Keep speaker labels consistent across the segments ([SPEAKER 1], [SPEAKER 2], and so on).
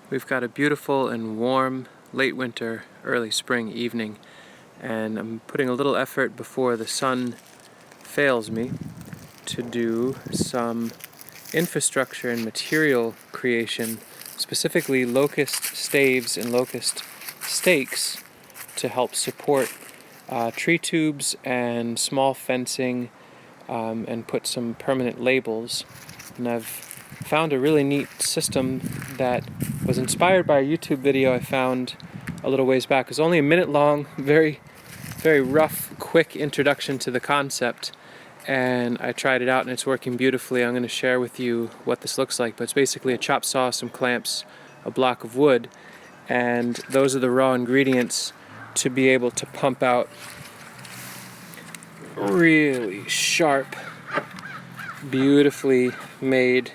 [SPEAKER 1] We've got a beautiful and warm late winter, early spring evening, and I'm putting a little effort before the sun fails me to do some infrastructure and material creation, specifically locust staves and locust stakes to help support tree tubes and small fencing, and put some permanent labels. And I've found a really neat system that was inspired by a YouTube video I found a little ways back. It was only a minute long, very rough, quick introduction to the concept, and I tried it out and it's working beautifully. I'm going to share with you what this looks like, but it's basically a chop saw, some clamps, a block of wood, and those are the raw ingredients to be able to pump out really sharp, beautifully made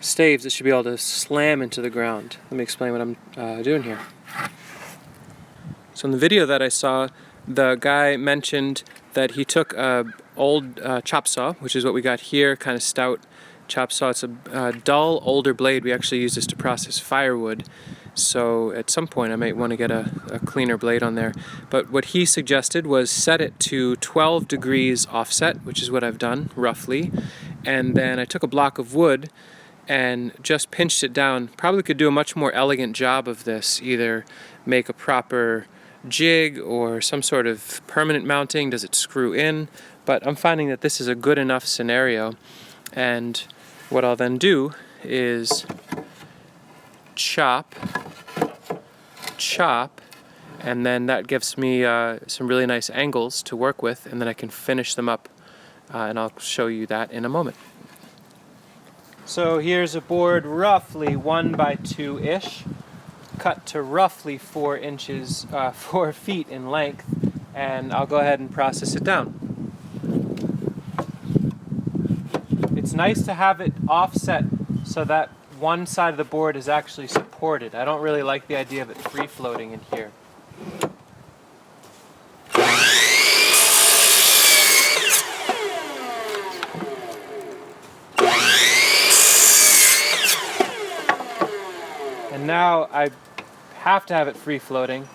[SPEAKER 1] staves that should be able to slam into the ground. Let me explain what I'm doing here. So in the video that I saw, the guy mentioned that he took a old chop saw, which is what we got here, kind of stout chop saw. It's a dull, older blade. We actually use this to process firewood. So at some point I might want to get a cleaner blade on there. But what he suggested was set it to 12 degrees offset, which is what I've done, roughly. And then I took a block of wood and just pinched it down. Probably could do a much more elegant job of this, either make a proper jig or some sort of permanent mounting. Does it screw in? But I'm finding that this is a good enough scenario. And what I'll then do is chop, and then that gives me some really nice angles to work with, and then I can finish them up, and I'll show you that in a moment. So here's a board roughly 1 by 2-ish, cut to roughly 4 feet in length, and I'll go ahead and process it down. It's nice to have it offset so that one side of the board is actually supported. I don't really like the idea of it free floating in here. And now I have to have it free floating,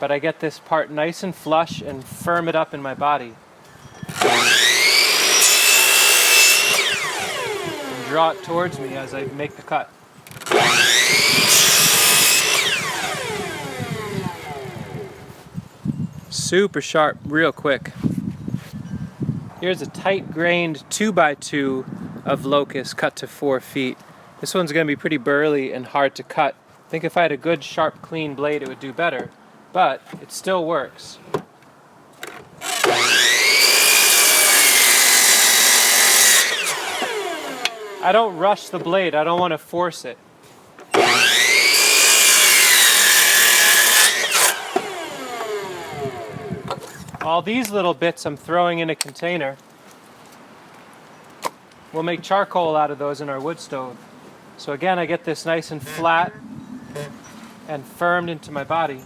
[SPEAKER 1] but I get this part nice and flush and firm it up in my body. And draw it towards me as I make the cut. Super sharp, real quick. Here's a tight grained 2 by 2 of locust cut to 4 feet. This one's going to be pretty burly and hard to cut. I think if I had a good, sharp, clean blade, it would do better, but it still works. I don't rush the blade. I don't want to force it. All these little bits I'm throwing in a container. We'll make charcoal out of those in our wood stove. So again, I get this nice and flat and firmed into my body.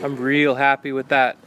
[SPEAKER 1] I'm real happy with that.